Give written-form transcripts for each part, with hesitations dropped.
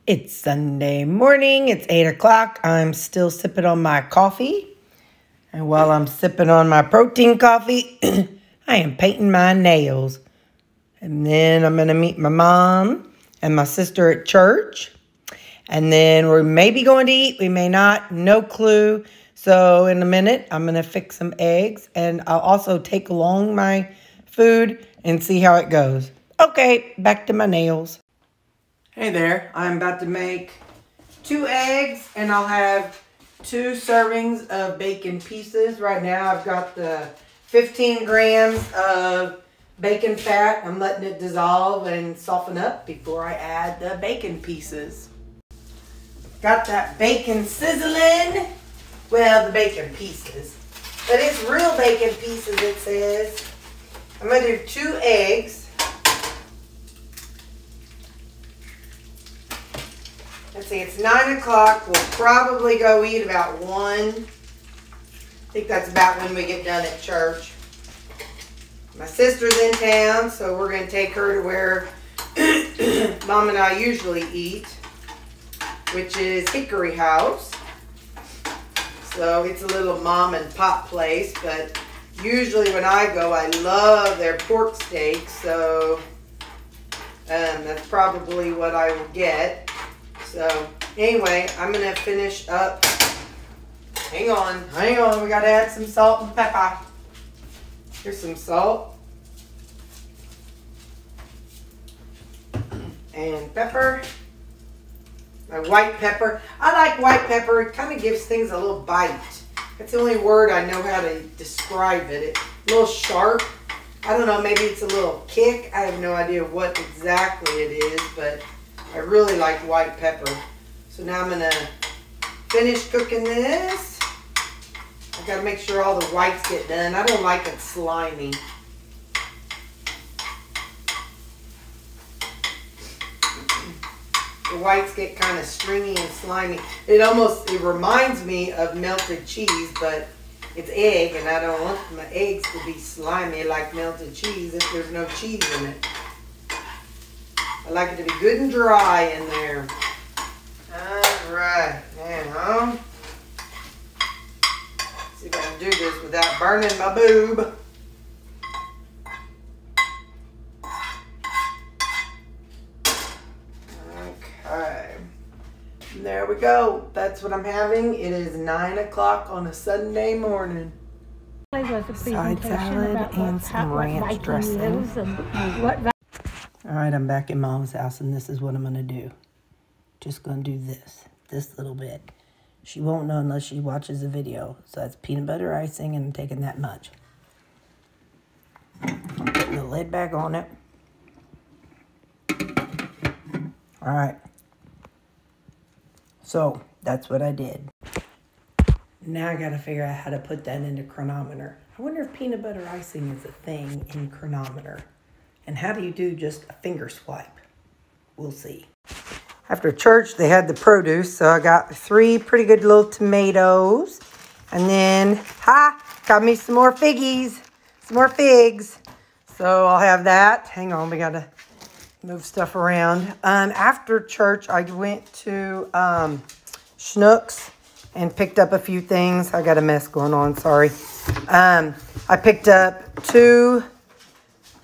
It's Sunday morning. It's 8 o'clock. I'm still sipping on my coffee. And while I'm sipping on my protein coffee, I am painting my nails. And then I'm going to meet my mom and my sister at church. And then we're maybe going to eat. We may not. No clue. So in a minute, I'm going to fix some eggs. And I'll also take along my food and see how it goes. Okay, back to my nails. Hey there, I'm about to make 2 eggs and I'll have 2 servings of bacon pieces. Right now I've got the 15 grams of bacon fat. I'm letting it dissolve and soften up before I add the bacon pieces. Got that bacon sizzling. Well, the bacon pieces. But it's real bacon pieces, it says. I'm going to do 2 eggs. Let's see, it's 9 o'clock. We'll probably go eat about 1. I think that's about when we get done at church. My sister's in town, so we're going to take her to where Mom and I usually eat, which is Hickory House. So it's a little mom and pop place, but usually when I go, I love their pork steak, so that's probably what I will get. So, anyway, I'm going to finish up. Hang on. We got to add some salt and pepper. Here's some salt. And pepper. My white pepper. I like white pepper. It kind of gives things a little bite. That's the only word I know how to describe it. It's a little sharp. I don't know, maybe it's a little kick. I have no idea what exactly it is, but I really like white pepper. So now I'm going to finish cooking this. I got to make sure all the whites get done. I don't like it slimy. The whites get kind of stringy and slimy. It reminds me of melted cheese, but it's egg, and I don't want my eggs to be slimy like melted cheese if there's no cheese in it. I like it to be good and dry in there. Alright, now, see if I can do this without burning my boob. Okay, there we go. That's what I'm having. It is 9 o'clock on a Sunday morning. Side salad and some ranch dressing. Alright, I'm back in Mom's house, and this is what I'm going to do. Just going to do this little bit. She won't know unless she watches the video. So that's peanut butter icing, and I'm taking that much. Putting the lid back on it. Alright. So, that's what I did. Now I got to figure out how to put that into Cronometer. I wonder if peanut butter icing is a thing in Cronometer. And how do you do just a finger swipe? We'll see. After church, they had the produce. So I got 3 pretty good little tomatoes. And then, got me some more figgies. Some more figs. So I'll have that. Hang on, we got to move stuff around. After church, I went to Schnucks and picked up a few things. I got a mess going on, sorry. I picked up 2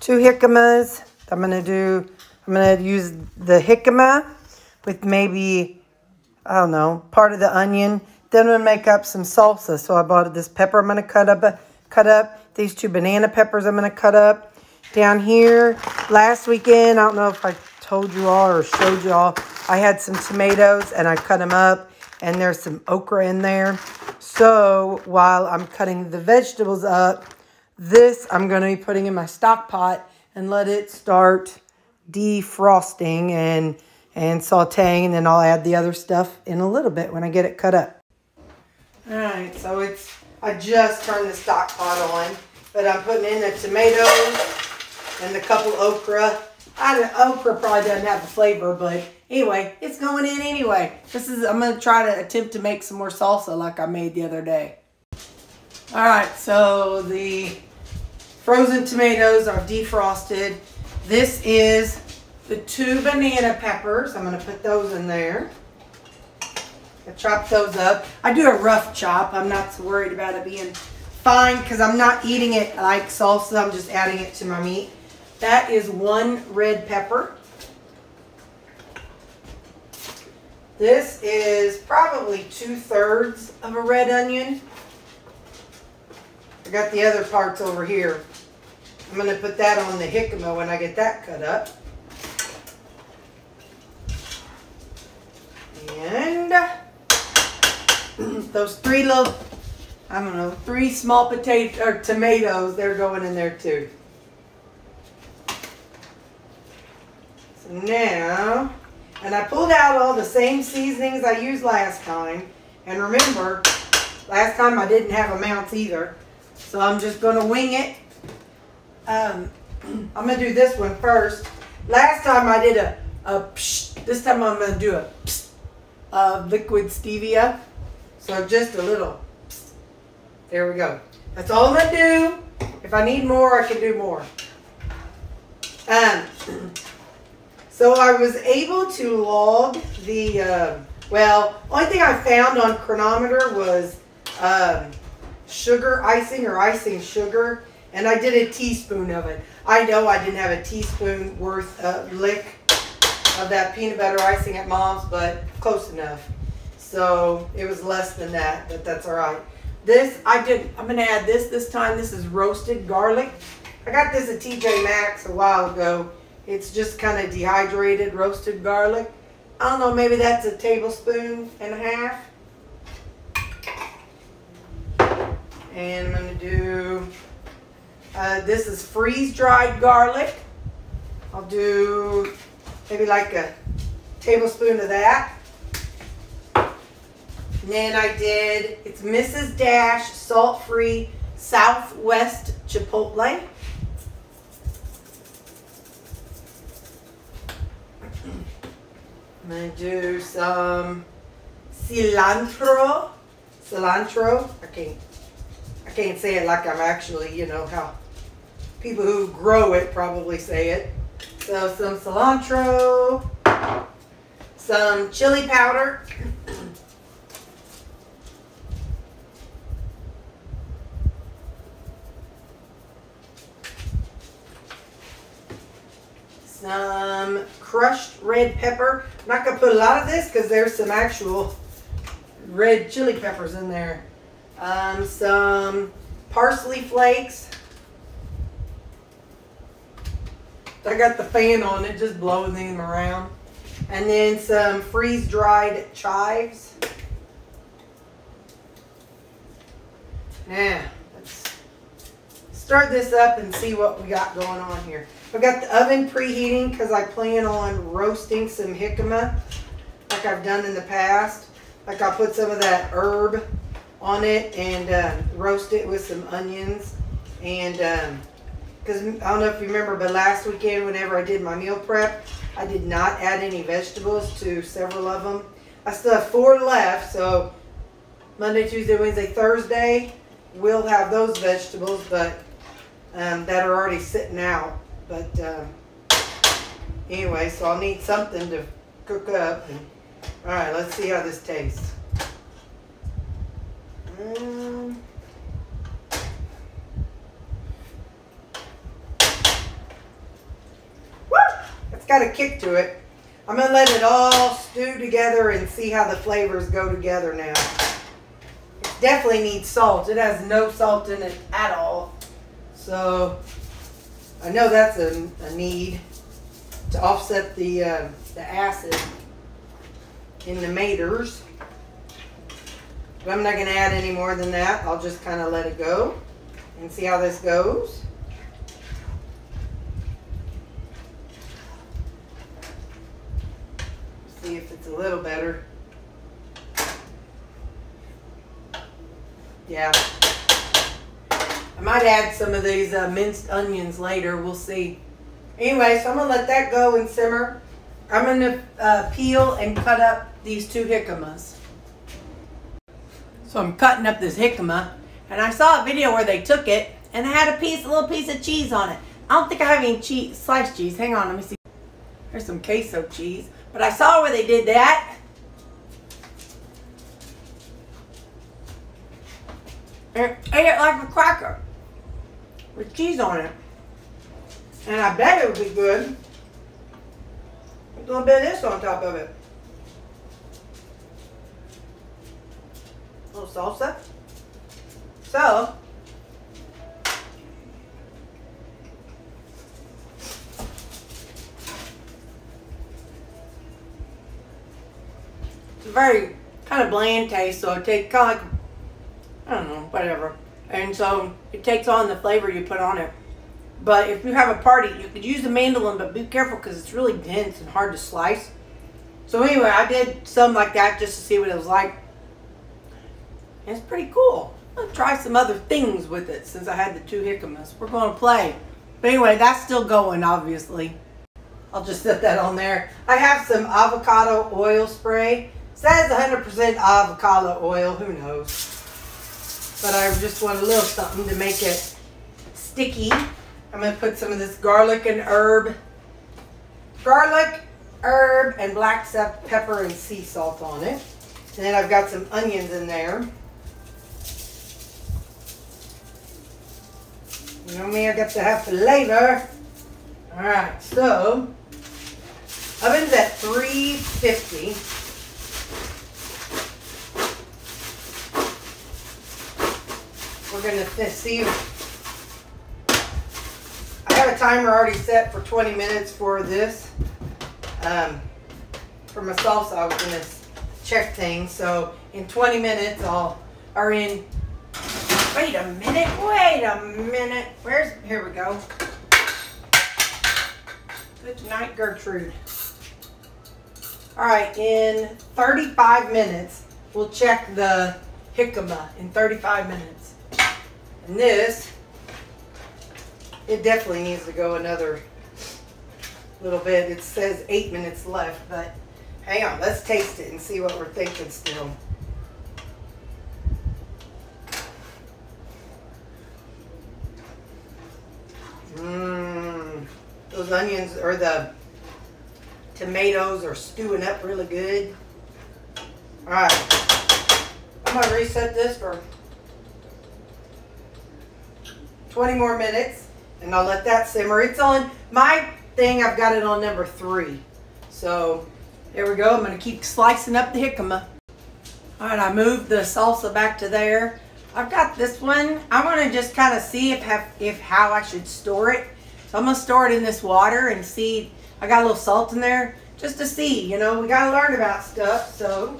jicamas. I'm gonna use the jicama with maybe, I don't know, part of the onion. Then I'm gonna make up some salsa. So I bought this pepper I'm gonna cut up. These 2 banana peppers I'm gonna cut up. Down here, last weekend, I don't know if I told you all or showed you all, I had some tomatoes and I cut them up, and there's some okra in there. So while I'm cutting the vegetables up, this I'm going to be putting in my stock pot and let it start defrosting and sauteing, and then I'll add the other stuff in a little bit when I get it cut up. Alright, so I just turned the stock pot on, but I'm putting in the tomatoes and the couple okra. Okra probably doesn't have the flavor, but anyway, it's going in anyway. I'm going to try to attempt to make some more salsa like I made the other day. Alright, so the frozen tomatoes are defrosted. This is the 2 banana peppers. I'm going to put those in there. I chop those up. I do a rough chop. I'm not so worried about it being fine because I'm not eating it like salsa. I'm just adding it to my meat. That is 1 red pepper. This is probably 2/3 of a red onion. I got the other parts over here. I'm going to put that on the jicama when I get that cut up. And those 3 little, I don't know, 3 small tomatoes, they're going in there too. So now, and I pulled out all the same seasonings I used last time. And remember, last time I didn't have amounts either. So I'm just going to wing it. I'm going to do this one first. Last time I did a psh. This time I'm going to do a psh of liquid stevia. So just a little psh. There we go. That's all I'm going to do. If I need more, I can do more. So I was able to log the, well, only thing I found on Cronometer was sugar icing or icing sugar, and I did a teaspoon of it. I know I didn't have a teaspoon worth lick of that peanut butter icing at Mom's, but close enough. So it was less than that, but that's all right. This, I'm going to add this time. This is roasted garlic. I got this at TJ Maxx a while ago. It's just kind of dehydrated roasted garlic. I don't know, maybe that's a 1.5 tablespoons. And I'm going to do, this is freeze-dried garlic. I'll do maybe like a tablespoon of that. And then I did, it's Mrs. Dash salt-free Southwest Chipotle. I'm going to do some cilantro. I can't say it like I'm actually, you know, how people who grow it probably say it. So some cilantro, some chili powder, some crushed red pepper. I'm not going to put a lot of this because there's some actual red chili peppers in there. Some parsley flakes. I got the fan on it, just blowing them around. And then some freeze-dried chives. Now, let's start this up and see what we got going on here. I've got the oven preheating because I plan on roasting some jicama like I've done in the past. Like I'll put some of that herb on it and roast it with some onions. And because I don't know if you remember, but last weekend whenever I did my meal prep, I did not add any vegetables to several of them. I still have 4 left, so Monday, Tuesday, Wednesday, Thursday, we'll have those vegetables, but that are already sitting out. But anyway, so I'll need something to cook up. And, all right, let's see how this tastes. It's got a kick to it. I'm going to let it all stew together and see how the flavors go together now. It definitely needs salt. It has no salt in it at all. So I know that's a need to offset the acid in the maters. But I'm not going to add any more than that. I'll just kind of let it go and see how this goes. See if it's a little better. Yeah. I might add some of these minced onions later. We'll see. Anyway, so I'm going to let that go and simmer. I'm going to peel and cut up these 2 jicamas. So I'm cutting up this jicama. And I saw a video where they took it and it had a little piece of cheese on it. I don't think I have any sliced cheese. Hang on, let me see. There's some queso cheese. But I saw where they did that. And ate it like a cracker with cheese on it. And I bet it would be good with a little bit of this on top of it. A little salsa. So, it's a very kind of bland taste, so it tastes kind of like, I don't know, whatever. And so it takes on the flavor you put on it. But if you have a party, you could use the mandolin, but be careful because it's really dense and hard to slice. So anyway, I did some like that just to see what it was like. And it's pretty cool. I'm gonna try some other things with it since I had the 2 jicamas. We're gonna play. But anyway, that's still going, obviously. I'll just set that on there. I have some avocado oil spray. It says 100% avocado oil, who knows? But I just want a little something to make it sticky. I'm going to put some of this garlic, herb, and black pepper and sea salt on it. And then I've got some onions in there. You know me, I got to have flavor. Alright, so oven's at 350. We're going to see. I have a timer already set for 20 minutes for this. For my salsa, I was going to check things. So in 20 minutes, wait a minute. Here we go. Good night, Gertrude. All right, in 35 minutes, we'll check the jicama in 35 minutes. And this, it definitely needs to go another little bit. It says 8 minutes left, but hang on, let's taste it and see what we're thinking still. Those onions or the tomatoes are stewing up really good. All right, I'm gonna reset this for 20 more minutes and I'll let that simmer. It's on my thing, I've got it on number 3. So there we go. I'm gonna keep slicing up the jicama. All right, I moved the salsa back to there. I've got this one. I want to just kind of see if how I should store it. So I'm gonna store it in this water and see. I got a little salt in there just to see. You know, we gotta learn about stuff. So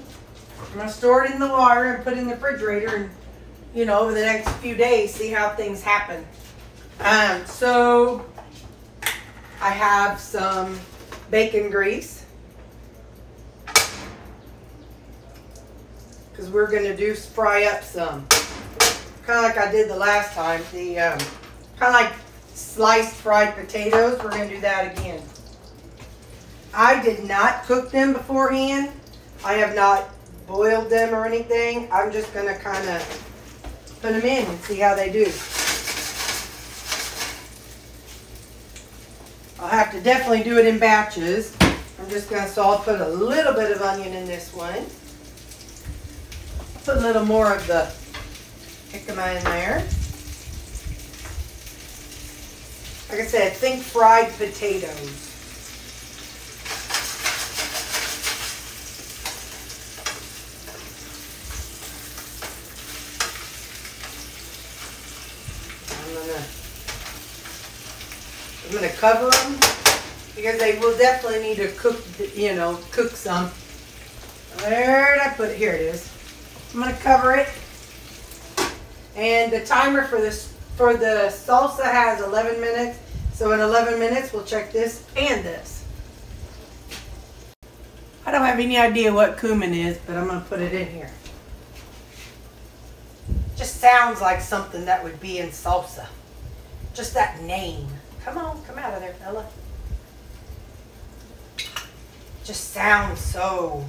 I'm gonna store it in the water and put it in the refrigerator, and you know, over the next few days, see how things happen. So I have some bacon grease because we're gonna fry up some. Kind of like I did the last time, the kind of like sliced fried potatoes. We're going to do that again. I did not cook them beforehand. I have not boiled them or anything. I'm just going to kind of put them in and see how they do. I'll have to definitely do it in batches. I'm just going to, so I'll put a little bit of onion in this one. Put a little more of the jicama in there. Like I said, think fried potatoes. I'm gonna cover them because they will definitely need to cook, you know, cook some. Where did I put it? Here it is. I'm gonna cover it. And the timer for the salsa has 11 minutes. So in 11 minutes, we'll check this and this. I don't have any idea what cumin is, but I'm going to put it in here. Just sounds like something that would be in salsa. Just that name. Come on, come out of there, fella. Just sounds so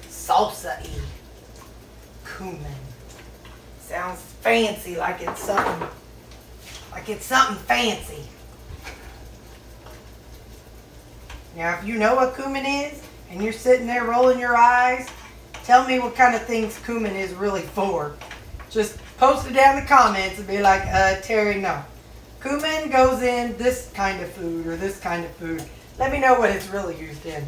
salsa-y. Cumin. Sounds fancy, like it's something fancy. Now, if you know what cumin is and you're sitting there rolling your eyes, tell me what kind of things cumin is really for. Just post it down in the comments and be like, Terry, no. Cumin goes in this kind of food or this kind of food. Let me know what it's really used in.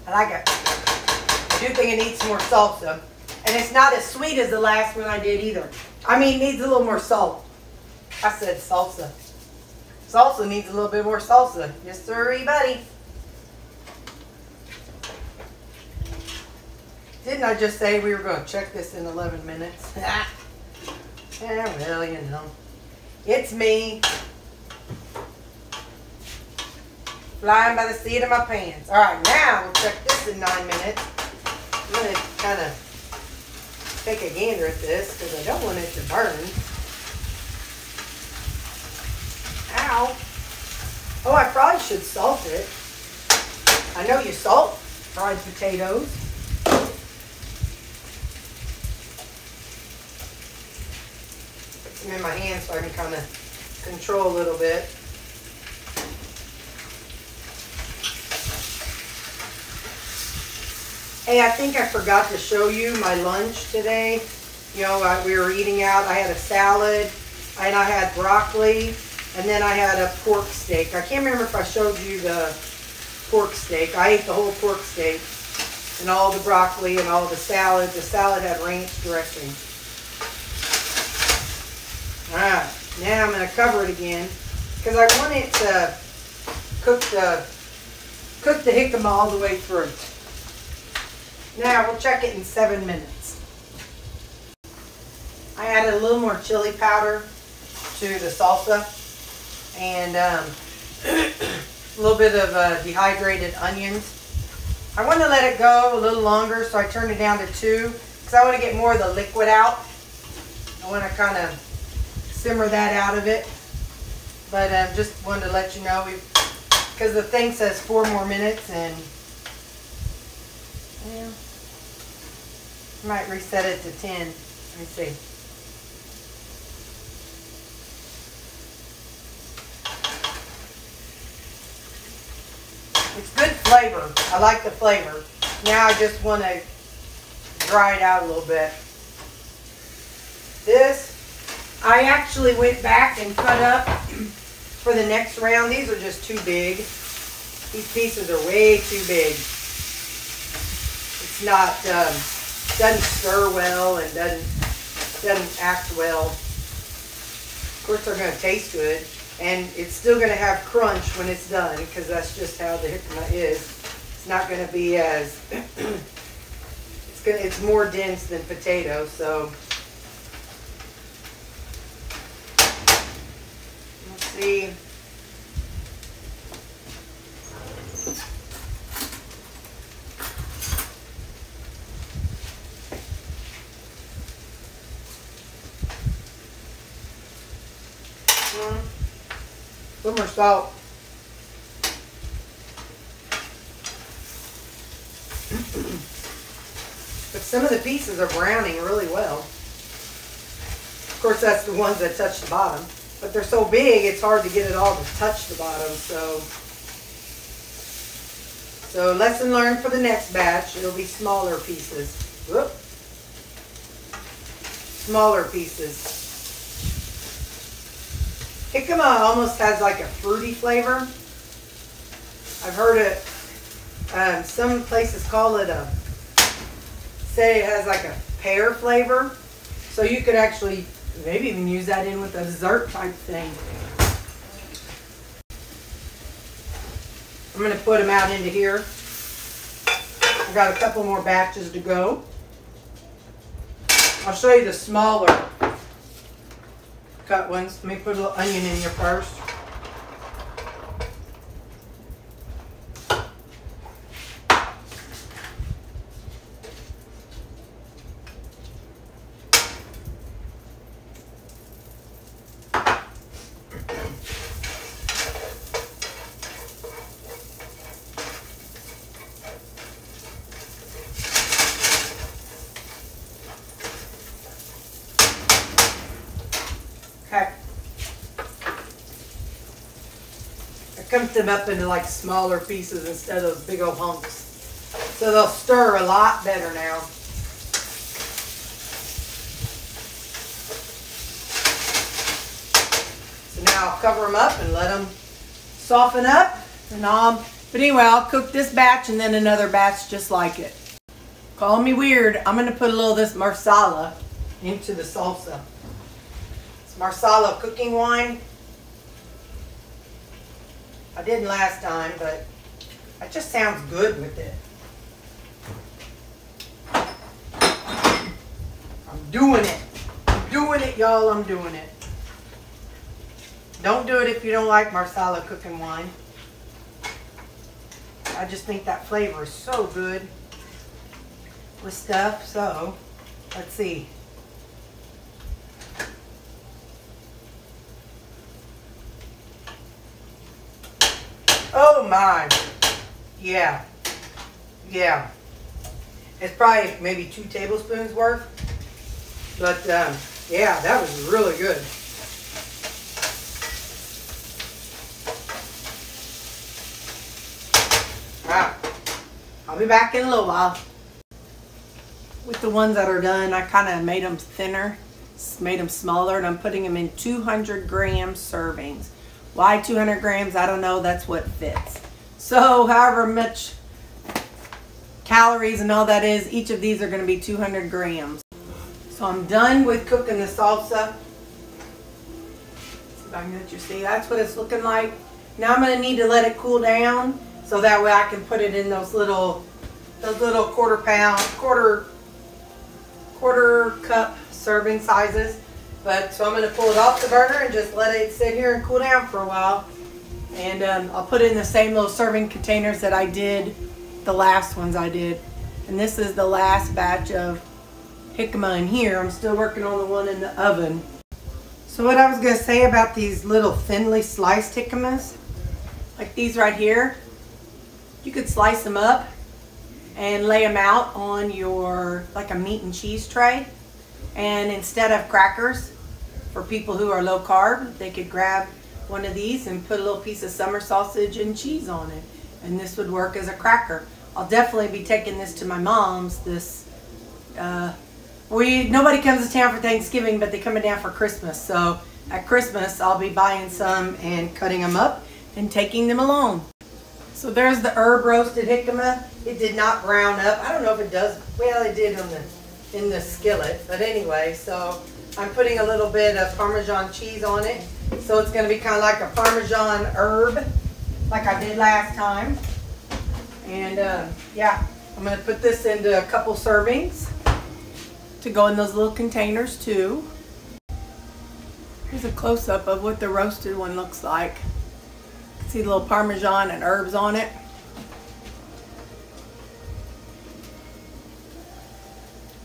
I like it. I do think it needs some more salsa. And it's not as sweet as the last one I did either. I mean, it needs a little more salt. I said salsa. Salsa needs a little bit more salsa. Yes, sir, buddy. Didn't I just say we were going to check this in 11 minutes? Yeah, well, you know. It's me. Flying by the seat of my pants. All right, now we'll check this in 9 minutes. I'm going to kind of take a gander at this because I don't want it to burn. Ow. Oh, I probably should salt it. I know you salt fried potatoes. Put them in my hand so I can kind of control a little bit. Hey, I think I forgot to show you my lunch today. You know, we were eating out. I had a salad, and I had broccoli, and then I had a pork steak. I can't remember if I showed you the pork steak. I ate the whole pork steak, and all the broccoli, and all the salad. The salad had ranch dressing. All right, now I'm going to cover it again, because I want it to cook the jicama all the way through. Now, we'll check it in 7 minutes. I added a little more chili powder to the salsa and a little bit of dehydrated onions. I want to let it go a little longer, so I turned it down to 2 because I want to get more of the liquid out. I want to kind of simmer that out of it. But just wanted to let you know, because the thing says 4 more minutes, and yeah. Might reset it to 10. Let me see. It's good flavor. I like the flavor. Now I just want to dry it out a little bit. This, I actually went back and cut up for the next round. These are just too big. These pieces are way too big. It's not... doesn't stir well and doesn't act well. Of course, they're going to taste good, and it's still going to have crunch when it's done, because that's just how the jicama is. It's not going to be as it's more dense than potato. So let's see. A little more salt. But some of the pieces are browning really well. Of course, that's the ones that touch the bottom. But they're so big, it's hard to get it all to touch the bottom. So lesson learned for the next batch. It'll be smaller pieces. Whoop. Smaller pieces. Jicama almost has like a fruity flavor. I've heard it, some places call it say it has like a pear flavor. So you could actually maybe even use that in with a dessert type thing. I'm going to put them out into here. I've got a couple more batches to go. I'll show you the smaller cut ones. Let me put a little onion in here first. Okay. I cut them up into like smaller pieces instead of those big old hunks. So they'll stir a lot better now. So now I'll cover them up and let them soften up. But anyway, I'll cook this batch and then another batch just like it. Call me weird. I'm going to put a little of this Marsala into the salsa. It's Marsala cooking wine. I didn't last time, but it just sounds good with it. I'm doing it. I'm doing it, y'all. I'm doing it. Don't do it if you don't like Marsala cooking wine. I just think that flavor is so good with stuff. So, let's see. Oh my. Yeah. Yeah. It's probably maybe 2 tablespoons worth. But yeah, that was really good. Alright. I'll be back in a little while. With the ones that are done, I kind of made them thinner, made them smaller, and I'm putting them in 200 gram servings. Why 200 grams? I don't know. That's what fits. So however much calories and all that is, each of these are going to be 200 grams. So I'm done with cooking the salsa. See if I can let you see. That's what it's looking like. Now I'm going to need to let it cool down so that way I can put it in those little quarter cup serving sizes. But so I'm going to pull it off the burner and just let it sit here and cool down for a while. And I'll put it in the same little serving containers that I did, the last ones I did. And this is the last batch of jicama in here. I'm still working on the one in the oven. So what I was going to say about these little thinly sliced jicamas, like these right here, you could slice them up and lay them out on your, like a meat and cheese tray. And instead of crackers, for people who are low carb, they could grab one of these and put a little piece of summer sausage and cheese on it. And this would work as a cracker. I'll definitely be taking this to my mom's. Nobody comes to town for Thanksgiving, but they're coming down for Christmas. So at Christmas, I'll be buying some and cutting them up and taking them along. So there's the herb roasted jicama. It did not brown up. I don't know if it does. Well, it did in the skillet. But anyway, so I'm putting a little bit of Parmesan cheese on it. So it's going to be kind of like a Parmesan herb, like I did last time. And yeah, I'm going to put this into a couple servings to go in those little containers too. Here's a close-up of what the roasted one looks like. See the little Parmesan and herbs on it.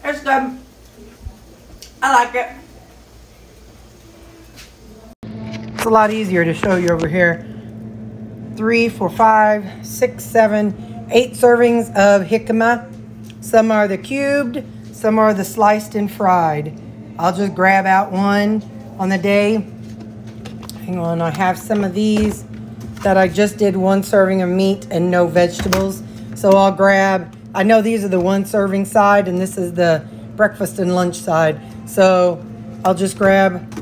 It's good. I like it. It's a lot easier to show you over here. 3, 4, 5, 6, 7, 8 servings of jicama. Some are the cubed, some are the sliced and fried. I'll just grab out one on the day. Hang on, I have some of these that I just did 1 serving of meat and no vegetables. So I'll grab, I know these are the 1 serving side and this is the breakfast and lunch side. So I'll just grab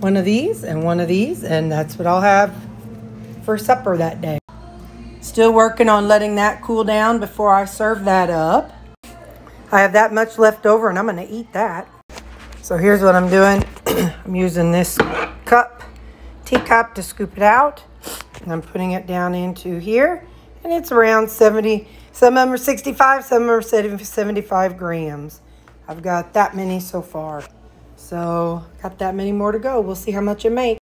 one of these and that's what I'll have for supper that day. Still working on letting that cool down before I serve that up. I have that much left over and I'm gonna eat that. So here's what I'm doing. I'm using this teacup to scoop it out. And I'm putting it down into here. And it's around 70, some of them are 65, some of them are 75 grams. I've got that many so far. So, got that many more to go. We'll see how much it makes.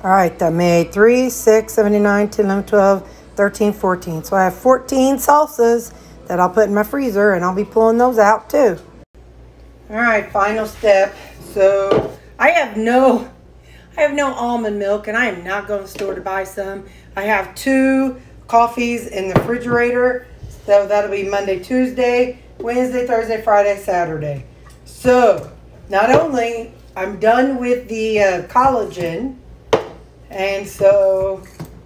All right, that made 3, 6, 7, 8, 9, 10, 11, 12, 13, 14. So I have 14 salsas that I'll put in my freezer and I'll be pulling those out too. All right, final step. So I have no almond milk and I am not going to the store to buy some. I have 2 coffees in the refrigerator. So that'll be Monday, Tuesday, Wednesday, Thursday, Friday, Saturday. So not only I'm done with the collagen, and so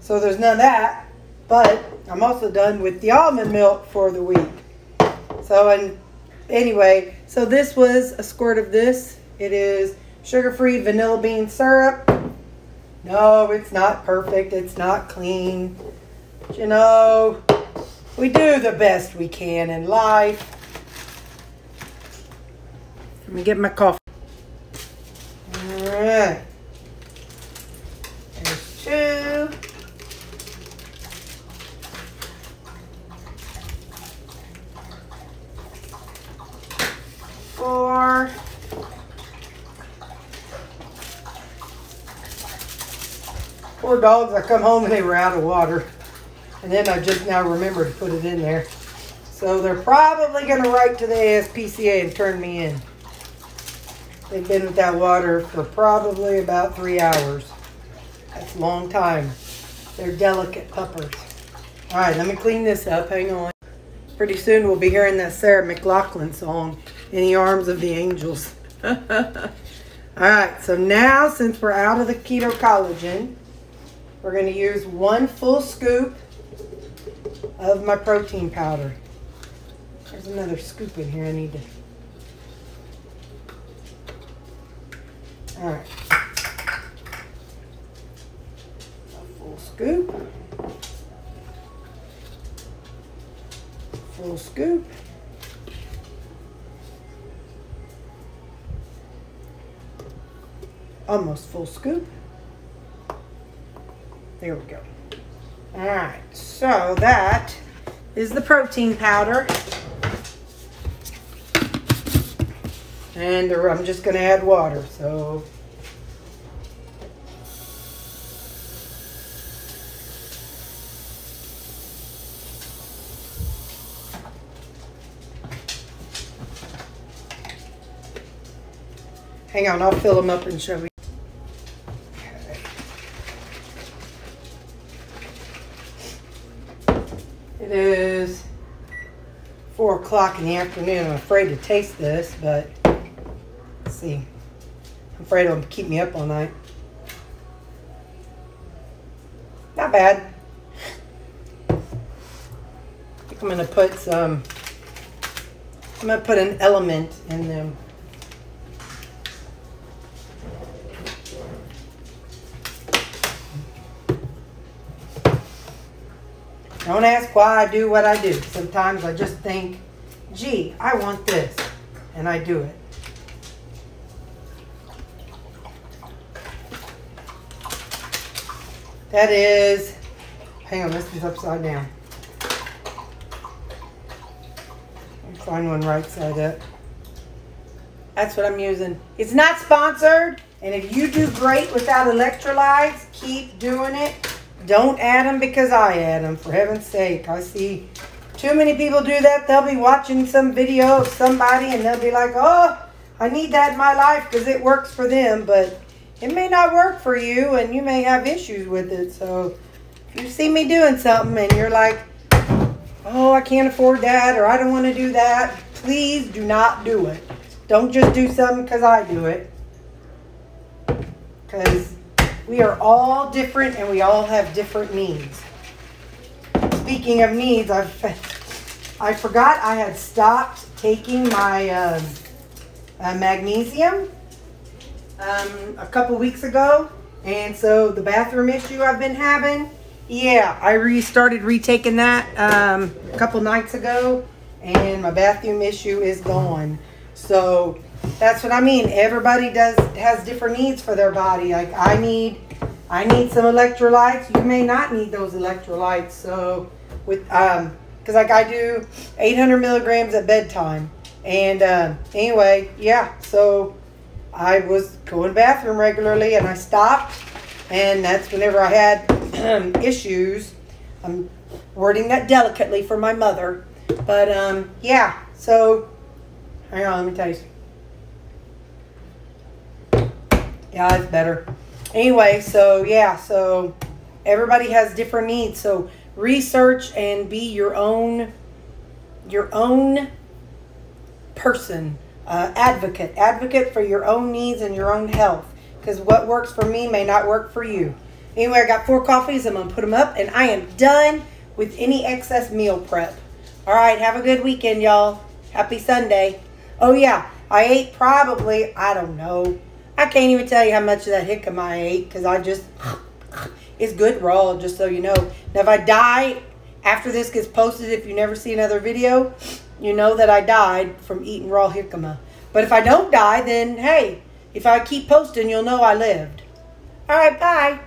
there's none of that. But I'm also done with the almond milk for the week. So, and anyway, so this was a squirt of this. It is sugar-free vanilla bean syrup. No, it's not perfect. It's not clean. But, you know, we do the best we can in life. Let me get my coffee. All right. There's 2. 4. Poor dogs, I come home and they were out of water. And then I just now remember to put it in there. So they're probably going to write to the ASPCA and turn me in. They've been without water for probably about 3 hours. That's a long time. They're delicate puppers. All right, let me clean this up. Hang on. Pretty soon we'll be hearing that Sarah McLachlan song, In the Arms of the Angels. All right, so now since we're out of the keto collagen, we're going to use 1 full scoop of my protein powder. There's another scoop in here I need to... All right. A full scoop. Full scoop. Almost full scoop. There we go. All right, so that is the protein powder. And I'm just going to add water, so... Hang on, I'll fill them up and show you. Okay. It is 4 o'clock in the afternoon. I'm afraid to taste this, but let's see. I'm afraid it'll keep me up all night. Not bad. I think I'm going to put some, I'm going to put an element in them. Don't ask why I do what I do. Sometimes I just think, gee, I want this, and I do it. That is, hang on, this is upside down. Let me find one right side up. That's what I'm using. It's not sponsored, and if you do great without electrolytes, keep doing it. Don't add them because I add them, for heaven's sake. I see too many people do that. They'll be watching some video of somebody and they'll be like, oh, I need that in my life because it works for them. But it may not work for you and you may have issues with it. So if you see me doing something and you're like, oh, I can't afford that or I don't want to do that, please do not do it. Don't just do something because I do it. Because we are all different and we all have different needs. Speaking of needs, I forgot I had stopped taking my magnesium a couple weeks ago. And so the bathroom issue I've been having, yeah, I restarted retaking that a couple nights ago. And my bathroom issue is gone. So that's what I mean. Everybody has different needs for their body. Like I need some electrolytes. You may not need those electrolytes. So with because like I do 800 milligrams at bedtime. And anyway, yeah. So I was going to the bathroom regularly, and I stopped. And that's whenever I had issues. I'm wording that delicately for my mother, but yeah. So hang on, let me taste. Yeah, it's better. Anyway, so yeah, so everybody has different needs. So research and be your own person Advocate for your own needs and your own health. Because what works for me may not work for you. Anyway, I got 4 coffees. I'm going to put them up. And I am done with any excess meal prep. All right, have a good weekend, y'all. Happy Sunday. Oh, yeah, I ate probably, I don't know. I can't even tell you how much of that jicama I ate because I just, it's good raw, just so you know. Now, if I die after this gets posted, if you never see another video, you know that I died from eating raw jicama. But if I don't die, then, hey, if I keep posting, you'll know I lived. All right, bye.